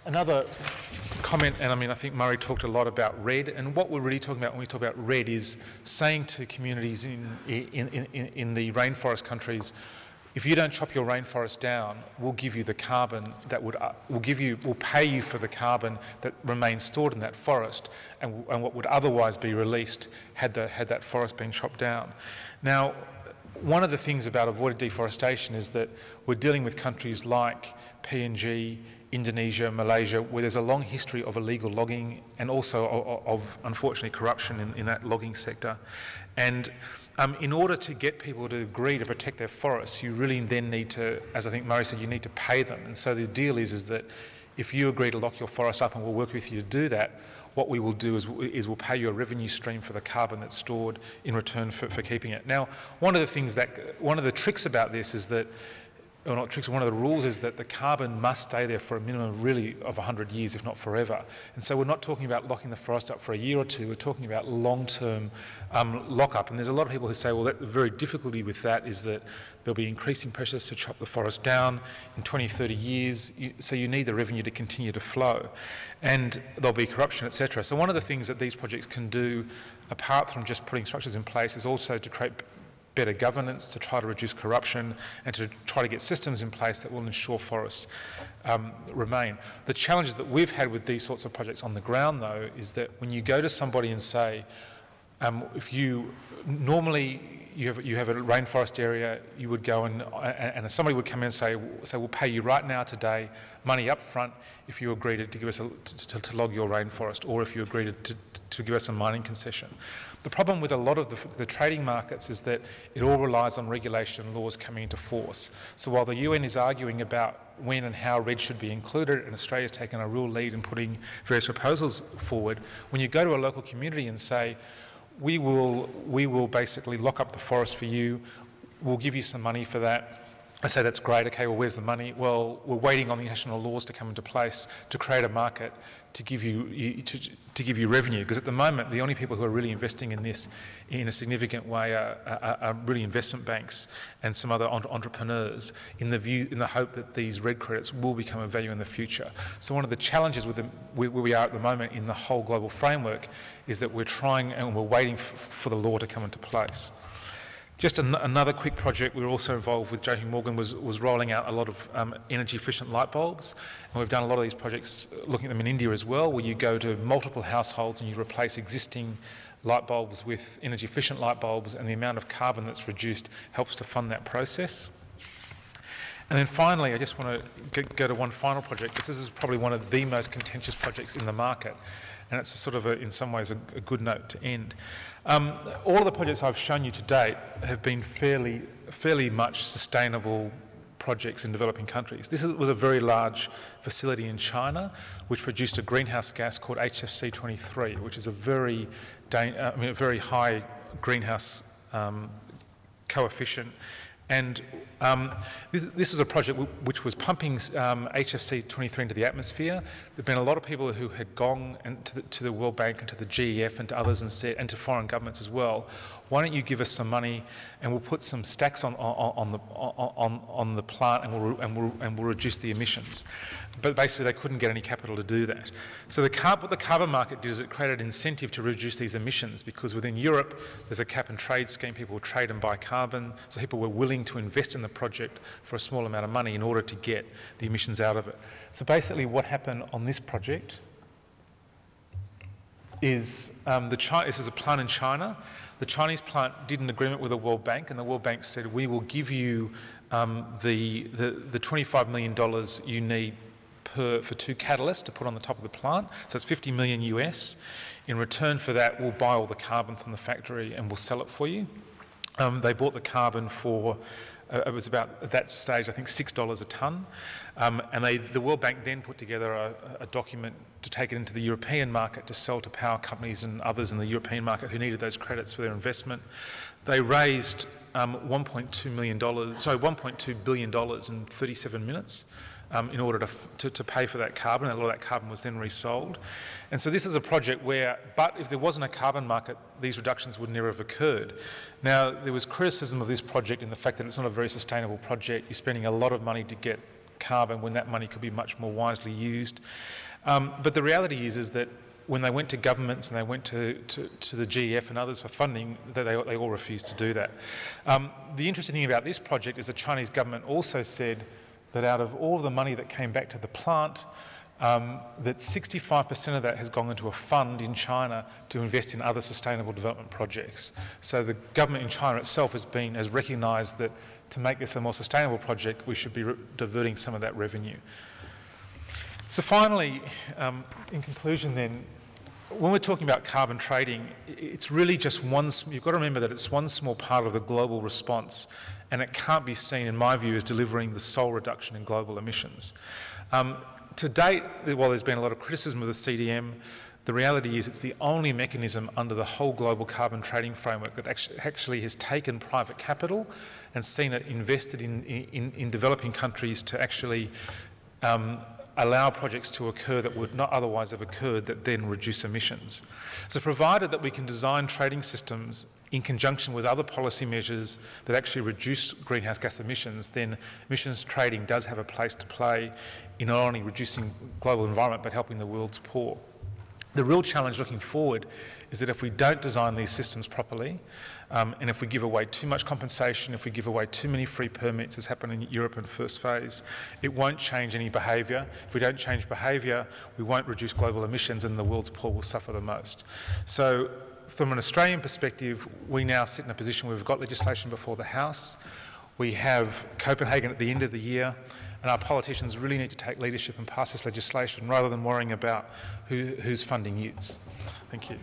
Another comment, and I mean, I think Murray talked a lot about RED, and what we're really talking about when we talk about RED is saying to communities in the rainforest countries, if you don't chop your rainforest down, we'll give you the carbon that we'll pay you for the carbon that remains stored in that forest, and what would otherwise be released had that forest been chopped down. Now, one of the things about avoided deforestation is that we're dealing with countries like PNG, Indonesia, Malaysia, where there's a long history of illegal logging and also of unfortunately, corruption in that logging sector. And in order to get people to agree to protect their forests, you really then need to, as I think Murray said, you need to pay them. And so the deal is that if you agree to lock your forest up and we'll work with you to do that, what we will do is we'll pay you a revenue stream for the carbon that's stored in return for keeping it. Now, one of the tricks about this is that, or not tricks, one of the rules is that the carbon must stay there for a minimum really of 100 years, if not forever. And so we're not talking about locking the forest up for a year or two, we're talking about long-term lock-up. And there's a lot of people who say, well, the very difficulty with that is that there'll be increasing pressures to chop the forest down in 20, 30 years, so you need the revenue to continue to flow. And there'll be corruption, etc. So one of the things that these projects can do, apart from just putting structures in place, is also to create better governance, to try to reduce corruption, and to try to get systems in place that will ensure forests remain. The challenges that we've had with these sorts of projects on the ground, though, is that when you go to somebody and say, if you normally you have a rainforest area, you would go and somebody would come in and say, we'll pay you right now today, money up front, if you agree to give us to log your rainforest, or if you agree to give us a mining concession. The problem with a lot of the trading markets is that it all relies on regulation and laws coming into force. So while the UN is arguing about when and how RED should be included, and Australia's taken a real lead in putting various proposals forward, when you go to a local community and say, we will basically lock up the forest for you, we'll give you some money for that. I say, that's great, okay, well, where's the money? Well, we're waiting on the international laws to come into place to create a market to give you revenue, because at the moment, the only people who are really investing in this in a significant way are really investment banks and some other entrepreneurs in the hope that these RED credits will become of value in the future. So one of the challenges with where we are at the moment in the whole global framework is that we're trying and we're waiting for the law to come into place. Just another quick project we were also involved with, JP Morgan, was rolling out a lot of energy-efficient light bulbs. And we've done a lot of these projects, looking at them in India as well, where you go to multiple households and you replace existing light bulbs with energy-efficient light bulbs, and the amount of carbon that's reduced helps to fund that process. And then finally, I just want to go to one final project. This is probably one of the most contentious projects in the market, and it's sort of, in some ways, a good note to end. All of the projects I've shown you to date have been fairly much sustainable projects in developing countries. This was a very large facility in China which produced a greenhouse gas called HFC-23, which is a very high greenhouse coefficient. And this was a project which was pumping HFC-23 into the atmosphere. There have been a lot of people who had gone to the World Bank and to the GEF and to others and said, and to foreign governments as well, why don't you give us some money and we'll put some stacks on the plant and we'll reduce the emissions. But basically they couldn't get any capital to do that. So what the carbon market did is it created incentive to reduce these emissions, because within Europe there's a cap and trade scheme. People will trade and buy carbon, so people were willing to invest in the project for a small amount of money in order to get the emissions out of it. So basically what happened on this project is this was a plant in China. The Chinese plant did an agreement with the World Bank, and the World Bank said, we will give you the $25 million you need for 2 catalysts to put on the top of the plant. So it's 50 million US. In return for that, we'll buy all the carbon from the factory and we'll sell it for you. They bought the carbon for, it was about, at that stage, I think $6 a tonne. And the World Bank then put together a document to take it into the European market to sell to power companies and others in the European market who needed those credits for their investment. They raised $1.2 billion in 37 minutes in order to pay for that carbon, and a lot of that carbon was then resold. And so this is a project where, but if there wasn't a carbon market, these reductions would never have occurred. Now, there was criticism of this project in the fact that it's not a very sustainable project. You're spending a lot of money to get carbon when that money could be much more wisely used. But the reality is that when they went to governments and they went to the GEF and others for funding, they all refused to do that. The interesting thing about this project is the Chinese government also said that out of all of the money that came back to the plant, that 65% of that has gone into a fund in China to invest in other sustainable development projects. So the government in China itself has recognised that to make this a more sustainable project, we should be diverting some of that revenue. So finally, in conclusion then, when we're talking about carbon trading, it's really just you've got to remember that it's one small part of the global response, and it can't be seen, in my view, as delivering the sole reduction in global emissions. To date, while there's been a lot of criticism of the CDM, the reality is it's the only mechanism under the whole global carbon trading framework that actually has taken private capital and seen it invested in developing countries to actually allow projects to occur that would not otherwise have occurred that then reduce emissions. So provided that we can design trading systems in conjunction with other policy measures that actually reduce greenhouse gas emissions, then emissions trading does have a place to play in not only reducing global environment but helping the world's poor. The real challenge looking forward is that if we don't design these systems properly, and if we give away too much compensation, if we give away too many free permits, as happened in Europe in the first phase, it won't change any behaviour. If we don't change behaviour, we won't reduce global emissions and the world's poor will suffer the most. So from an Australian perspective, we now sit in a position where we've got legislation before the House. We have Copenhagen at the end of the year, and our politicians really need to take leadership and pass this legislation rather than worrying about who's funding utes. Thank you.